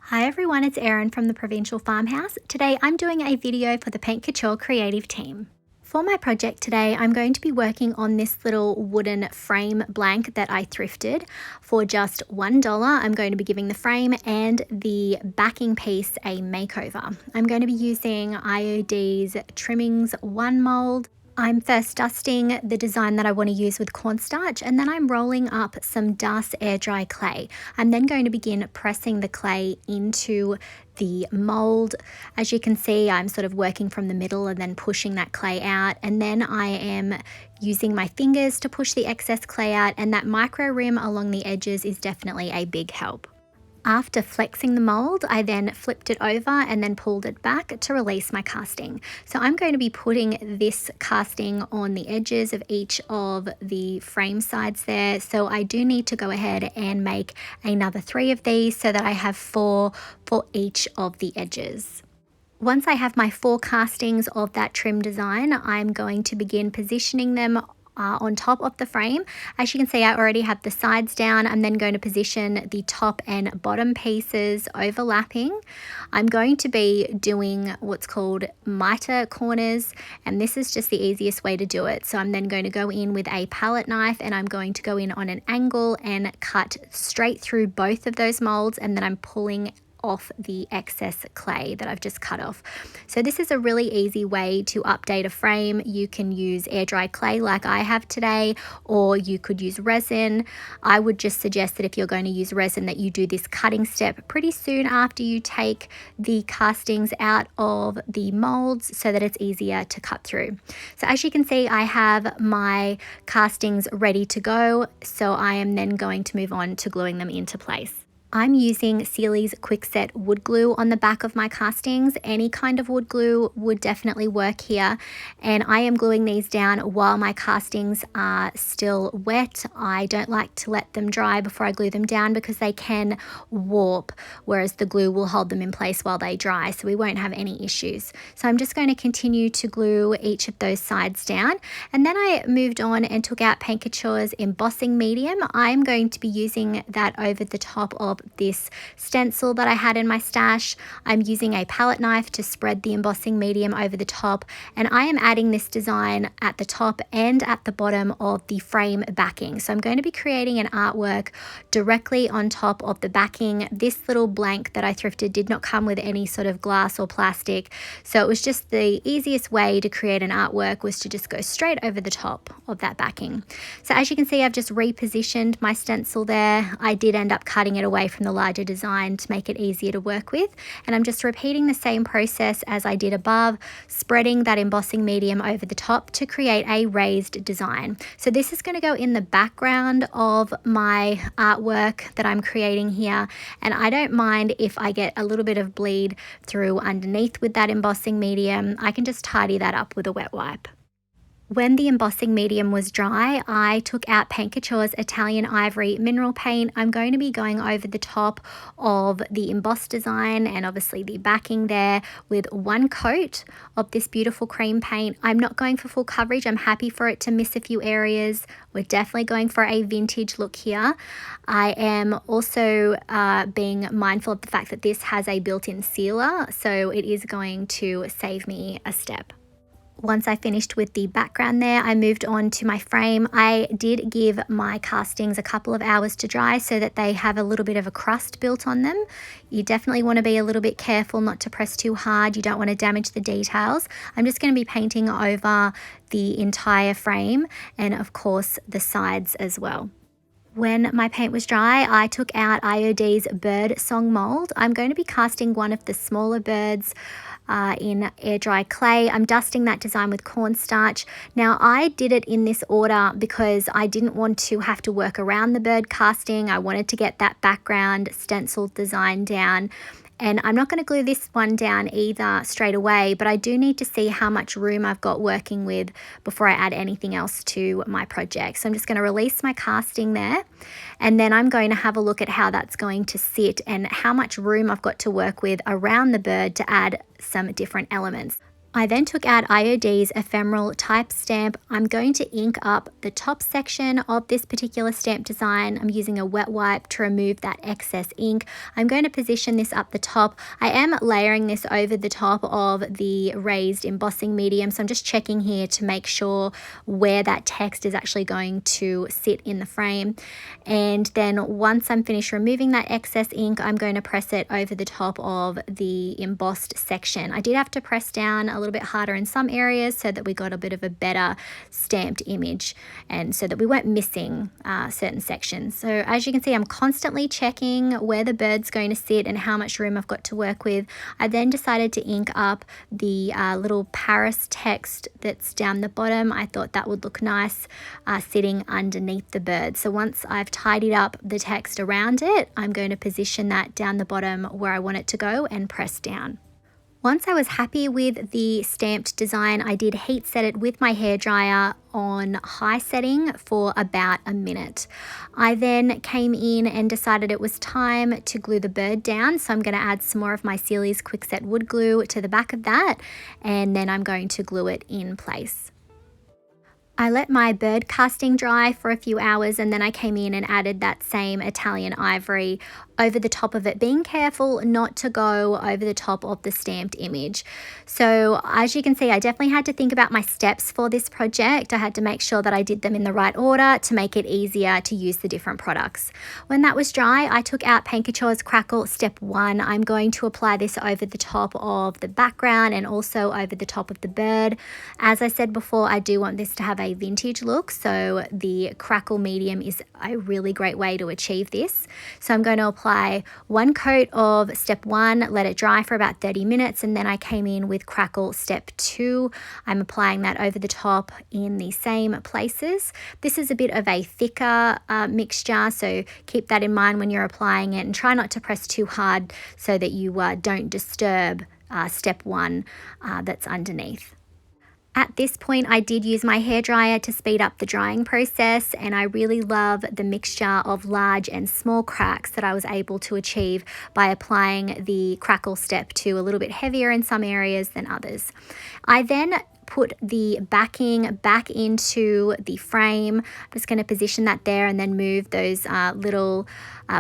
Hi everyone, it's Erin from the Provincial Farmhouse. Today I'm doing a video for the Paint Couture creative team. For my project today, I'm going to be working on this little wooden frame blank that I thrifted for just $1. I'm going to be giving the frame and the backing piece a makeover. I'm going to be using IOD's Trimmings 1 mold. I'm first dusting the design that I want to use with cornstarch, and then I'm rolling up some Das air dry clay. I'm then going to begin pressing the clay into the mold. As you can see, I'm sort of working from the middle and then pushing that clay out, and then I am using my fingers to push the excess clay out, and that micro rim along the edges is definitely a big help. After flexing the mold, I then flipped it over and then pulled it back to release my casting. So I'm going to be putting this casting on the edges of each of the frame sides there. So I do need to go ahead and make another 3 of these so that I have 4 for each of the edges. Once I have my 4 castings of that trim design, I'm going to begin positioning them on top of the frame. As you can see, I already have the sides down. I'm then going to position the top and bottom pieces overlapping. I'm going to be doing what's called miter corners, and this is just the easiest way to do it. So I'm then going to go in with a palette knife, and I'm going to go in on an angle and cut straight through both of those molds, and then I'm pulling off the excess clay that I've just cut off. So this is a really easy way to update a frame. You can use air dry clay like I have today, or you could use resin. I would just suggest that if you're going to use resin, that you do this cutting step pretty soon after you take the castings out of the molds so that it's easier to cut through. So as you can see, I have my castings ready to go, so I am then going to move on to gluing them into place. I'm using Sealy's Quickset wood glue on the back of my castings. Any kind of wood glue would definitely work here, and I am gluing these down while my castings are still wet. I don't like to let them dry before I glue them down because they can warp, whereas the glue will hold them in place while they dry, so we won't have any issues. So I'm just going to continue to glue each of those sides down, and then I moved on and took out Paint Couture's Embossing Medium. I'm going to be using that over the top of this stencil that I had in my stash. I'm using a palette knife to spread the embossing medium over the top, and I am adding this design at the top and at the bottom of the frame backing. So I'm going to be creating an artwork directly on top of the backing. This little blank that I thrifted did not come with any sort of glass or plastic, so it was just the easiest way to create an artwork was to just go straight over the top of that backing. So as you can see, I've just repositioned my stencil there. I did end up cutting it away from the larger design to make it easier to work with, and I'm just repeating the same process as I did above, spreading that embossing medium over the top to create a raised design. So this is going to go in the background of my artwork that I'm creating here, and I don't mind if I get a little bit of bleed through underneath with that embossing medium. I can just tidy that up with a wet wipe. When the embossing medium was dry, I took out Paint Couture's Italian Ivory mineral paint. I'm going to be going over the top of the embossed design and obviously the backing there with 1 coat of this beautiful cream paint. I'm not going for full coverage. I'm happy for it to miss a few areas. We're definitely going for a vintage look here. I am also being mindful of the fact that this has a built-in sealer, so it is going to save me a step. Once I finished with the background there, I moved on to my frame. I did give my castings a couple of hours to dry so that they have a little bit of a crust built on them. You definitely want to be a little bit careful not to press too hard. You don't want to damage the details. I'm just going to be painting over the entire frame and of course the sides as well. When my paint was dry, I took out IOD's Bird Song mold. I'm going to be casting one of the smaller birds in air dry clay. I'm dusting that design with cornstarch. Now I did it in this order because I didn't want to have to work around the bird casting. I wanted to get that background stencil design down. And I'm not going to glue this one down either straight away, but I do need to see how much room I've got working with before I add anything else to my project. So I'm just going to release my casting there, and then I'm going to have a look at how that's going to sit and how much room I've got to work with around the bird to add some different elements. I then took out IOD's Ephemeral type stamp. I'm going to ink up the top section of this particular stamp design. I'm using a wet wipe to remove that excess ink. I'm going to position this up the top. I am layering this over the top of the raised embossing medium, so I'm just checking here to make sure where that text is actually going to sit in the frame. And then once I'm finished removing that excess ink, I'm going to press it over the top of the embossed section. I did have to press down a little bit harder in some areas so that we got a bit of a better stamped image and so that we weren't missing certain sections. So as you can see, I'm constantly checking where the bird's going to sit and how much room I've got to work with. I then decided to ink up the little Paris text that's down the bottom. I thought that would look nice sitting underneath the bird. So once I've tidied up the text around it, I'm going to position that down the bottom where I want it to go and press down. Once I was happy with the stamped design, I did heat set it with my hairdryer on high setting for about a minute. I then came in and decided it was time to glue the bird down, so I'm going to add some more of my Sealy's Quickset wood glue to the back of that, and then I'm going to glue it in place. I let my bird casting dry for a few hours, and then I came in and added that same Italian ivory over the top of it, being careful not to go over the top of the stamped image. So as you can see, I definitely had to think about my steps for this project. I had to make sure that I did them in the right order to make it easier to use the different products. When that was dry, I took out Paint Couture's Crackle Step 1. I'm going to apply this over the top of the background and also over the top of the bird. As I said before, I do want this to have a vintage look, so the Crackle Medium is a really great way to achieve this. So I'm going to apply one coat of Step 1, let it dry for about 30 minutes, and then I came in with Crackle Step 2. I'm applying that over the top in the same places. This is a bit of a thicker mixture, so keep that in mind when you're applying it, and try not to press too hard so that you don't disturb Step 1 that's underneath. At this point, I did use my hairdryer to speed up the drying process, and I really love the mixture of large and small cracks that I was able to achieve by applying the Crackle Step 2 a little bit heavier in some areas than others. I then put the backing back into the frame. I'm just going to position that there and then move those little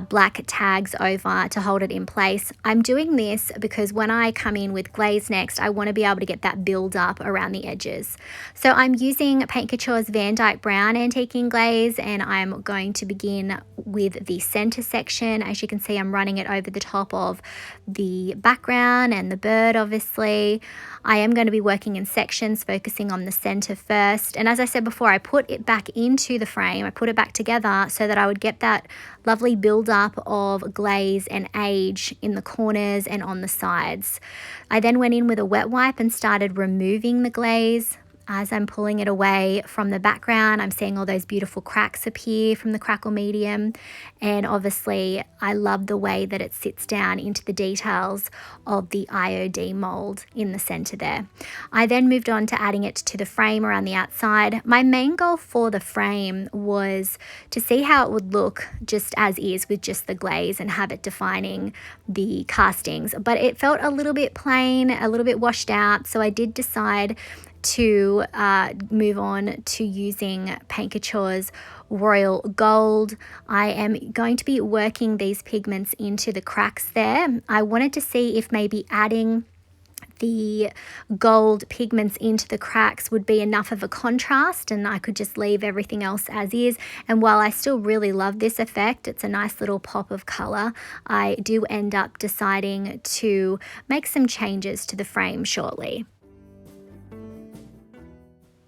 black tags over to hold it in place. I'm doing this because when I come in with glaze next, I want to be able to get that build up around the edges. So I'm using Paint Couture's Van Dyke Brown Antiquing Glaze, and I'm going to begin with the center section. As you can see, I'm running it over the top of the background and the bird, obviously. I am going to be working in sections, focusing on the center first. And as I said before, I put it back into the frame. I put it back together so that I would get that lovely build up of glaze and age in the corners and on the sides. I then went in with a wet wipe and started removing the glaze. As I'm pulling it away from the background, I'm seeing all those beautiful cracks appear from the Crackle Medium, and obviously I love the way that it sits down into the details of the IOD mould in the center there. I then moved on to adding it to the frame around the outside. My main goal for the frame was to see how it would look just as is with just the glaze and have it defining the castings, but it felt a little bit plain, a little bit washed out, so I did decide to move on to using Paint Couture's Royal Gold. I am going to be working these pigments into the cracks there. I wanted to see if maybe adding the gold pigments into the cracks would be enough of a contrast, and I could just leave everything else as is. And while I still really love this effect, it's a nice little pop of color, I do end up deciding to make some changes to the frame shortly.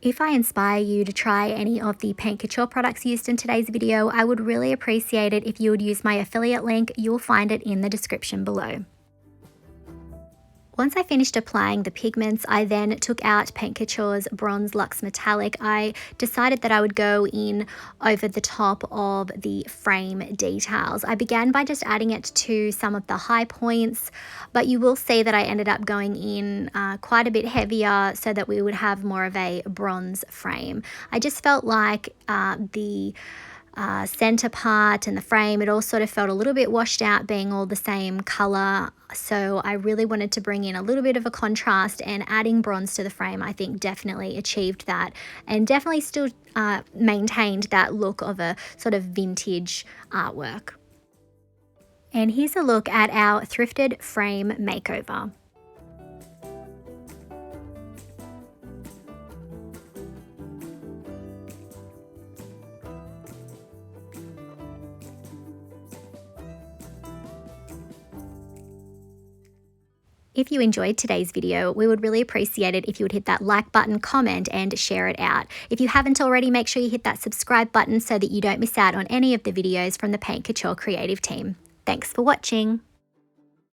If I inspire you to try any of the Paint Couture products used in today's video, I would really appreciate it if you would use my affiliate link. You'll find it in the description below. Once I finished applying the pigments, I then took out Paint Couture's Bronze Lux Metallic. I decided that I would go in over the top of the frame details. I began by just adding it to some of the high points, but you will see that I ended up going in quite a bit heavier so that we would have more of a bronze frame. I just felt like the center part and the frame, it all sort of felt a little bit washed out being all the same color. So I really wanted to bring in a little bit of a contrast, and adding bronze to the frame I think definitely achieved that, and definitely still maintained that look of a sort of vintage artwork. And here's a look at our thrifted frame makeover. If you enjoyed today's video, we would really appreciate it if you would hit that like button, comment, and share it out. If you haven't already, make sure you hit that subscribe button so that you don't miss out on any of the videos from the Paint Couture creative team. Thanks for watching.